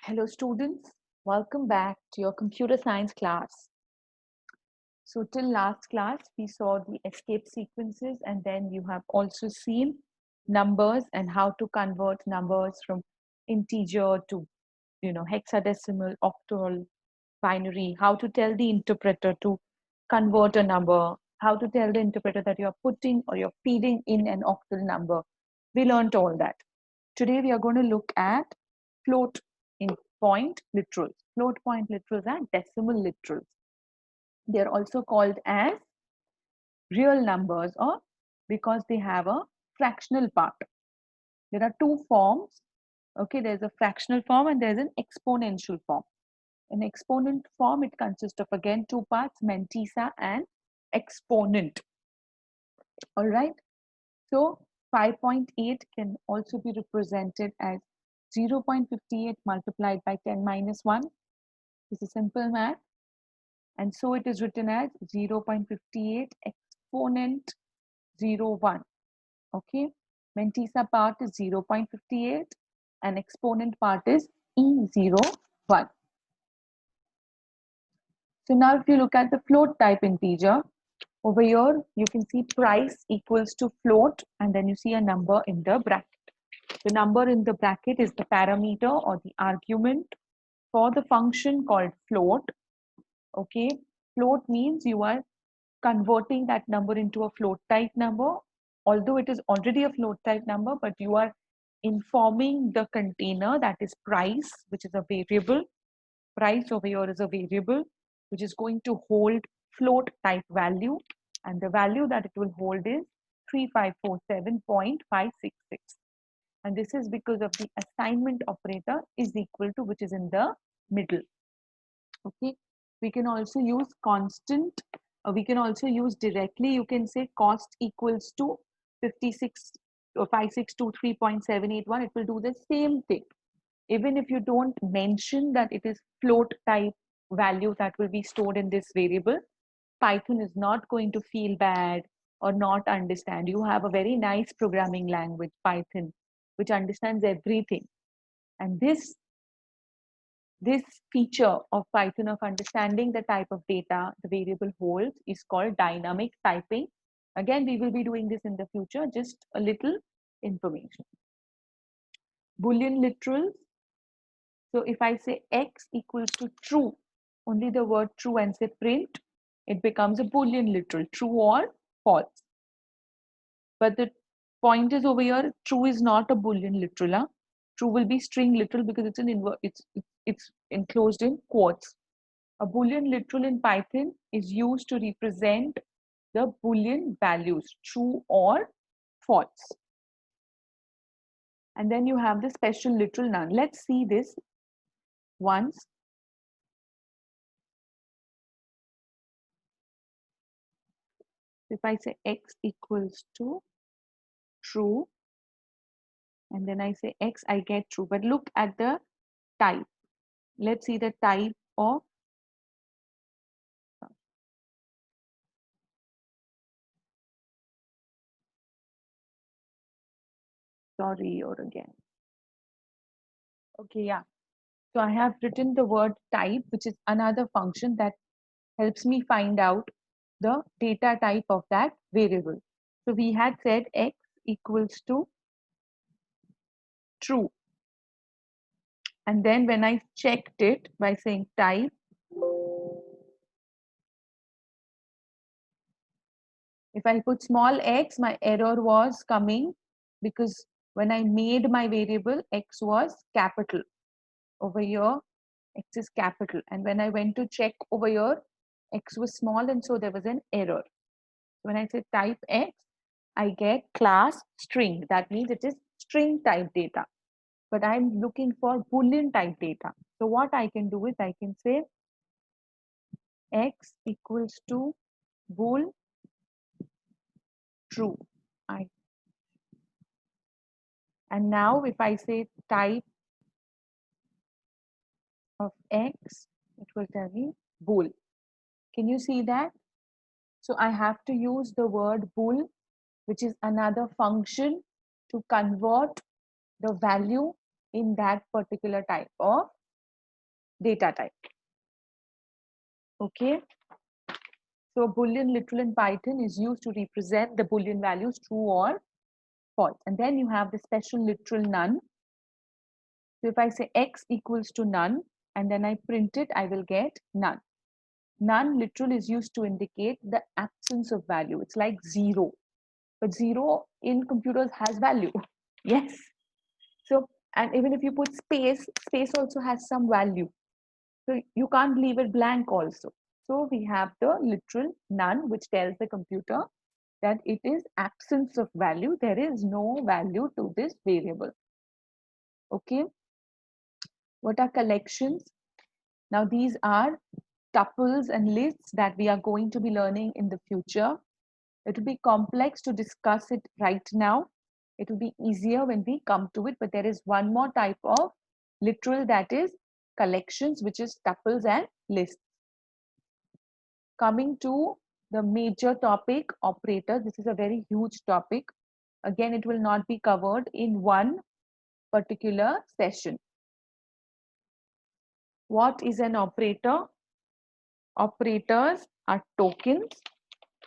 Hello students, welcome back to your computer science class. So till last class we saw the escape sequences and then you have also seen numbers and how to convert numbers from integer to hexadecimal, octal, binary, how to tell the interpreter to convert a number, how to tell the interpreter that you're putting or you're feeding in an octal number. We learned all that. Today we are going to look at float in point literals. Float point literals and decimal literals. They're also called as real numbers or because they have a fractional part. There are two forms. Okay, there's a fractional form and there's an exponential form. In exponent form, it consists of again two parts, mantissa and exponent. All right. So 5.8 can also be represented as 0.58 multiplied by 10 minus 1. This is simple math. And so it is written as 0.58 exponent 01. Okay. Mantissa part is 0.58 and exponent part is E01. So now if you look at the float type integer, over here you can see price equals to float and then you see a number in the bracket. The number in the bracket is the parameter or the argument for the function called float. Okay, float means you are converting that number into a float type number, although it is already a float type number, but you are informing the container, that is price, which is a variable. Price over here is a variable which is going to hold float type value, and the value that it will hold is 3547.566. And this is because of the assignment operator is equal to, which is in the middle. Okay, we can also use constant, we can also use directly, you can say cost equals to 56 or 5623.781. It will do the same thing even if you don't mention that it is float type value that will be stored in this variable. Python is not going to feel bad or not understand. You have a very nice programming language, Python, which understands everything. And this feature of Python of understanding the type of data the variable holds is called dynamic typing. Again, we will be doing this in the future, just a little information. Boolean literals. So if I say x equals to true, only the word true and say print, it becomes a Boolean literal, true or false. But the point is over here, true is not a Boolean literal. Huh? True will be string literal because it's an it's enclosed in quotes. A Boolean literal in Python is used to represent the Boolean values, true or false. And then you have the special literal none. Let's see this once. If I say x equals to true, and then I say x, I get true. But look at the type. Let's see the type of, sorry, or again. Okay, yeah. So I have written the word type, which is another function that helps me find out the data type of that variable. So we had said x equals to true. And then when I checked it by saying type, if I put small x, my error was coming because when I made my variable, x was capital. Over here, x is capital. And when I went to check over here, x was small and so there was an error. When I say type x, I get class string. That means it is string type data. But I'm looking for Boolean type data. So what I can do is I can say x equals to bool true. And now if I say type of x, it will tell me bool. Can you see that? So I have to use the word bool, which is another function to convert the value in that particular type of data type. Okay. So Boolean literal in Python is used to represent the Boolean values true or false. And then you have the special literal none. So if I say x equals to none and then I print it, I will get none. None literal is used to indicate the absence of value. It's like zero. But zero in computers has value. Yes. So, and even if you put space, space also has some value. So you can't leave it blank also. So we have the literal none, which tells the computer that it is absence of value. There is no value to this variable. Okay. What are collections? Now these are tuples and lists that we are going to be learning in the future. It will be complex to discuss it right now. It will be easier when we come to it, but there is one more type of literal, that is collections, which is tuples and lists. Coming to the major topic, operators. This is a very huge topic. Again, it will not be covered in one particular session. What is an operator? Operators are tokens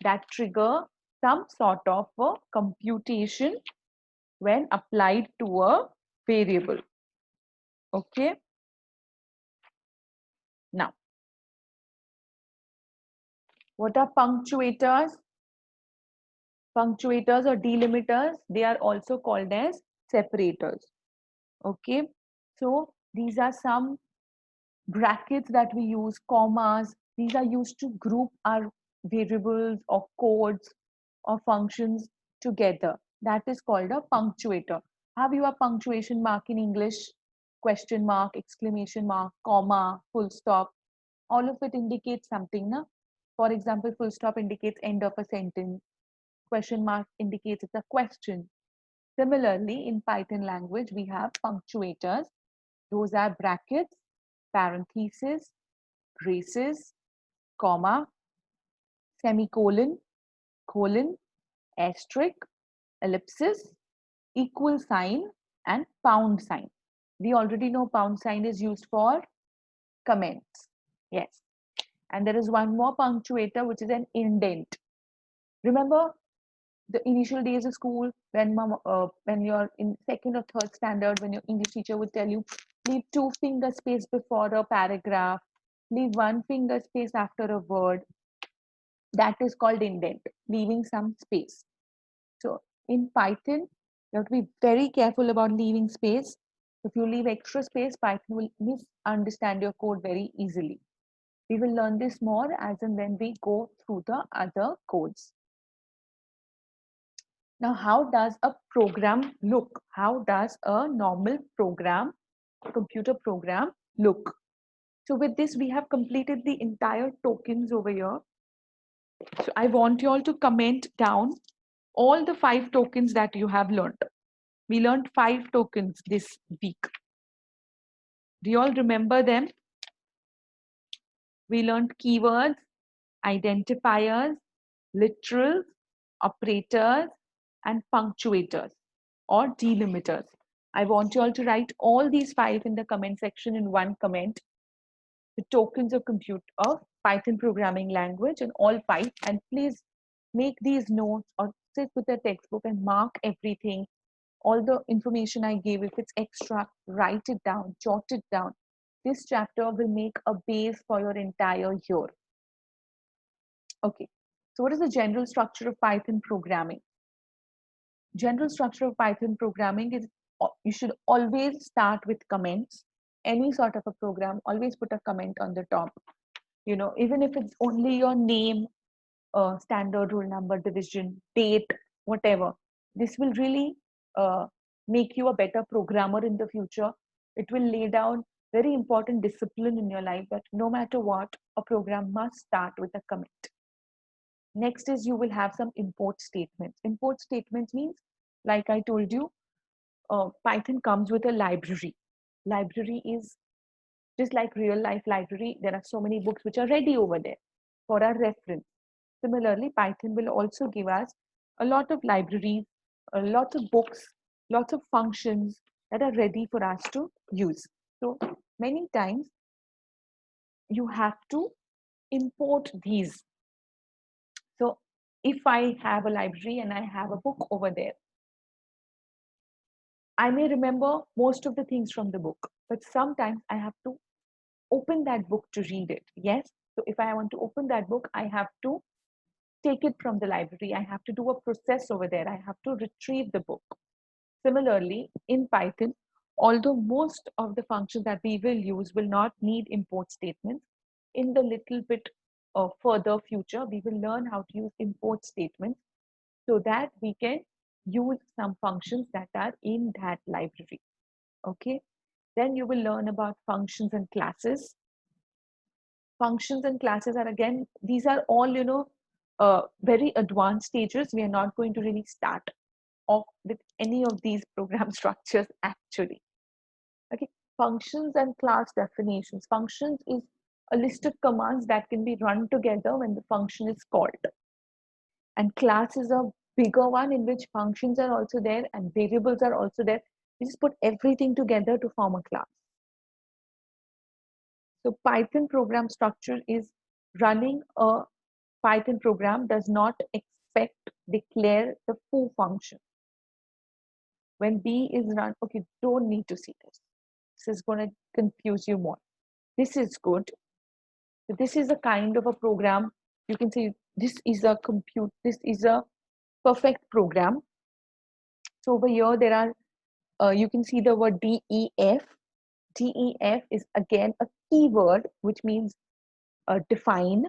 that trigger some sort of a computation when applied to a variable. Okay. Now, what are punctuators? Punctuators or delimiters, they are also called as separators. Okay. So these are some brackets that we use, commas. These are used to group our variables or codes or functions together. That is called a punctuator. Have you a punctuation mark in English? Question mark, exclamation mark, comma, full stop. All of it indicates something. Na? For example, full stop indicates end of a sentence. Question mark indicates it's a question. Similarly, in Python language, we have punctuators. Those are brackets, parentheses, braces, comma, semicolon, colon, asterisk, ellipsis, equal sign, and pound sign. We already know pound sign is used for comments. Yes. And there is one more punctuator, which is an indent. Remember the initial days of school when you're in second or third standard, when your English teacher would tell you, leave 2 finger space before a paragraph, leave 1 finger space after a word. That is called indent, leaving some space. So in Python, you have to be very careful about leaving space. If you leave extra space, Python will misunderstand your code very easily. We will learn this more as and when we go through the other codes. Now, how does a program look? How does a normal program, computer program look? So with this, we have completed the entire tokens over here. So I want you all to comment down all the 5 tokens that you have learned. We learned 5 tokens this week. Do you all remember them? We learned keywords, identifiers, literals, operators, and punctuators or delimiters. I want you all to write all these 5 in the comment section in one comment. The tokens of Python programming language and all 5. And please make these notes or sit with the textbook and mark everything. All the information I gave, if it's extra, write it down, jot it down. This chapter will make a base for your entire year. Okay, so what is the general structure of Python programming? General structure of Python programming is you should always start with comments. Any sort of a program, always put a comment on the top. You know, even if it's only your name, standard, roll number, division, date, whatever. This will really make you a better programmer in the future. It will lay down very important discipline in your life that no matter what, a program must start with a comment. Next is you will have some import statements. Import statements means, like I told you, Python comes with a library. Library is just like real life library. There are so many books which are ready over there for our reference. Similarly, Python will also give us a lot of libraries, a lot of books, lots of functions that are ready for us to use. So many times you have to import these. So if I have a library and I have a book over there, I may remember most of the things from the book, but sometimes I have to open that book to read it. Yes. So if I want to open that book, I have to take it from the library. I have to do a process over there. I have to retrieve the book. Similarly, in Python, although most of the functions that we will use will not need import statements, in the little bit further future, we will learn how to use import statements so that we can use some functions that are in that library. Okay. Then you will learn about functions and classes. Functions and classes are, again, these are all, very advanced stages. We are not going to really start off with any of these program structures actually. Okay. Functions and class definitions. Functions is a list of commands that can be run together when the function is called. And class is a bigger one in which functions are also there and variables are also there. We just put everything together to form a class. So Python program structure is running a Python program does not expect declare the foo function. When B is run, okay, don't need to see this. This is going to confuse you more. This is good. So this is a kind of a program. You can see this is a this is a perfect program. So over here, there are, you can see the word DEF. DEF is again a keyword, which means define.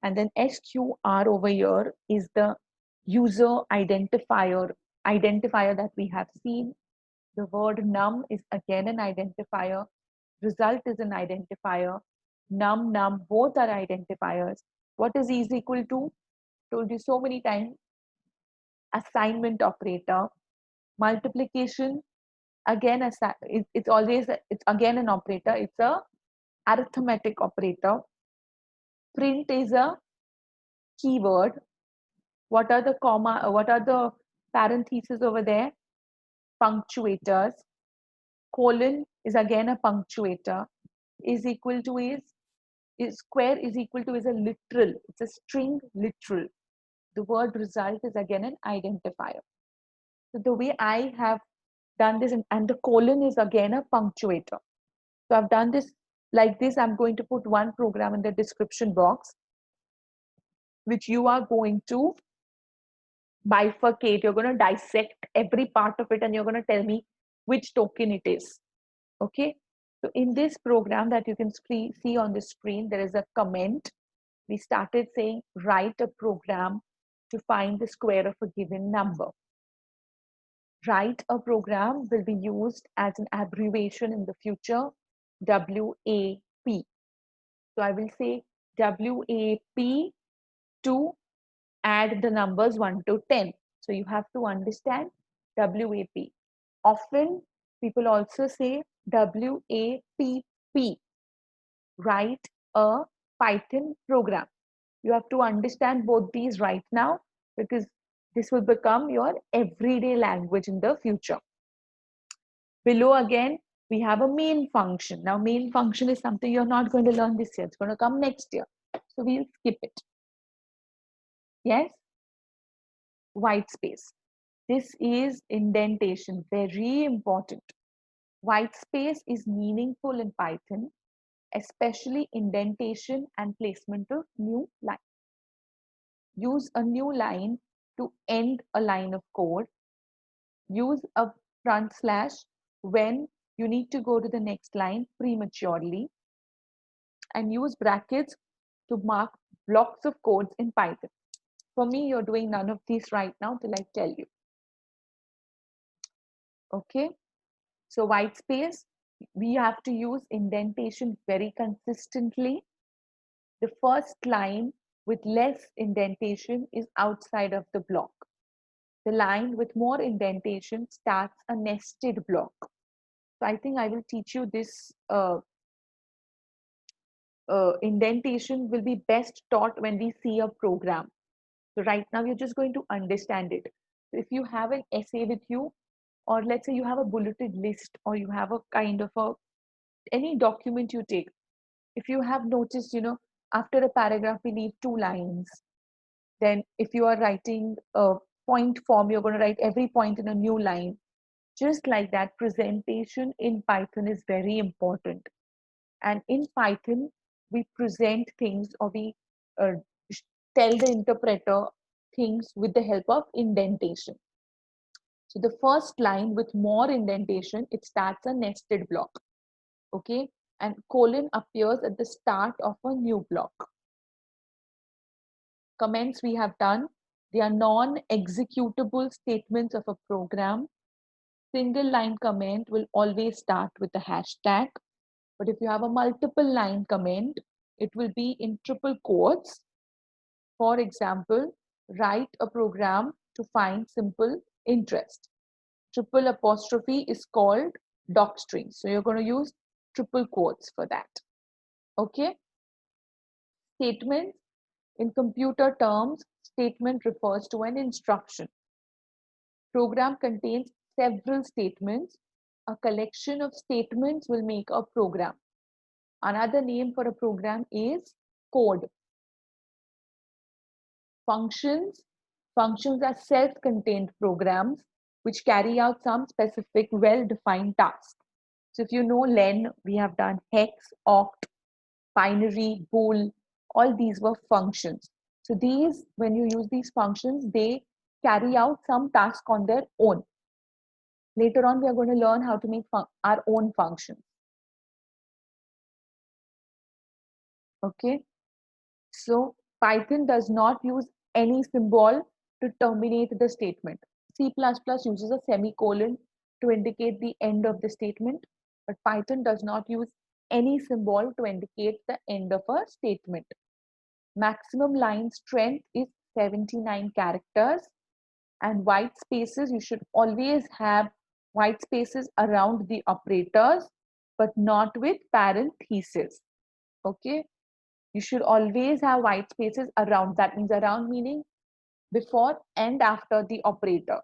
And then SQR over here is the user identifier that we have seen. The word num is again an identifier. Result is an identifier. Num, both are identifiers. What is equal to? Told you so many times. Assignment operator. Multiplication, again, it's always, it's again an operator. It's a arithmetic operator. Print is a keyword. What are the comma, what are the parentheses over there? Punctuators. Colon is again a punctuator. Is equal to is square is equal to is a literal. It's a string literal. The word result is again an identifier. So the way I have done this, and the colon is again a punctuator. So I've done this like this. I'm going to put one program in the description box, which you are going to bifurcate. You're going to dissect every part of it and you're going to tell me which token it is. Okay. So in this program that you can see on the screen, there is a comment. We started saying write a program to find the square of a given number. Write a program will be used as an abbreviation in the future, WAP. So I will say WAP to add the numbers 1 to 10. So you have to understand WAP. Often people also say WAPP, write a Python program. You have to understand both these right now because this will become your everyday language in the future. Below again, we have a main function. Now, main function is something you're not going to learn this year. It's going to come next year. So we'll skip it. Yes? White space. This is indentation, very important. White space is meaningful in Python, especially indentation and placement of new line. Use a new line to end a line of code. Use a front slash when you need to go to the next line prematurely. And use brackets to mark blocks of codes in Python. For me, you're doing none of these right now till I tell you. Okay. So white space, we have to use indentation very consistently. The first line with less indentation is outside of the block. The line with more indentation starts a nested block. So I think I will teach you this indentation will be best taught when we see a program. So right now you're just going to understand it. So if you have an essay with you, or let's say you have a bulleted list, or you have a kind of any document you take, if you have noticed, after a paragraph, we leave 2 lines. Then if you are writing a point form, you're going to write every point in a new line. Just like that, presentation in Python is very important. And in Python, we present things, or we uh, tell the interpreter things with the help of indentation. So the first line with more indentation, it starts a nested block. Okay. And colon appears at the start of a new block. Comments we have done, they are non-executable statements of a program. Single line comment will always start with a hashtag. But if you have a multiple line comment, it will be in triple quotes. For example, write a program to find simple interest. Triple apostrophe is called docstring. So you're going to use triple quotes for that. Okay. Statements. In computer terms, statement refers to an instruction. Program contains several statements. A collection of statements will make a program. Another name for a program is code. Functions. Functions are self-contained programs which carry out some specific well-defined task. So if you know len, we have done hex, oct, binary, bool, all these were functions. So these, when you use these functions, they carry out some task on their own. Later on, we are going to learn how to make our own functions. Okay. So Python does not use any symbol to terminate the statement. C++ uses a semicolon to indicate the end of the statement, but Python does not use any symbol to indicate the end of a statement. Maximum line strength is 79 characters, and white spaces, you should always have white spaces around the operators, but not with parentheses. Okay. You should always have white spaces around. That means around meaning before and after the operator,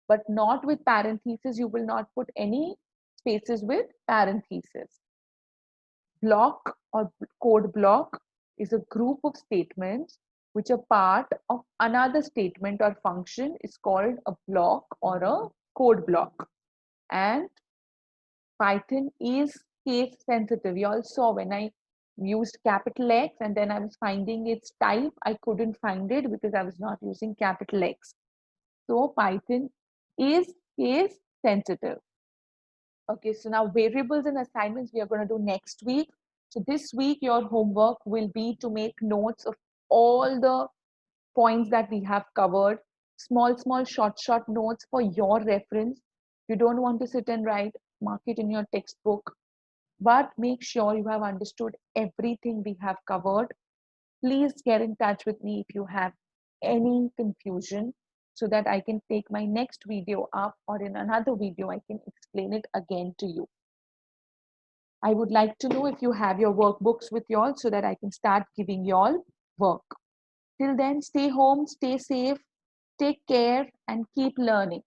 but not with parentheses. You will not put any spaces with parentheses. Block or code block is a group of statements which are part of another statement or function is called a block or a code block. And Python is case sensitive. You all saw when I used capital X and then I was finding its type, I couldn't find it because I was not using capital X. So Python is case sensitive. Okay, so now variables and assignments we are going to do next week. So this week your homework will be to make notes of all the points that we have covered, small, short notes for your reference. You don't want to sit and write, mark it in your textbook, but make sure you have understood everything we have covered. Please get in touch with me if you have any confusion so that I can take my next video up, or in another video, I can explain it again to you. I would like to know if you have your workbooks with you all so that I can start giving you all work. Till then, stay home, stay safe, take care, and keep learning.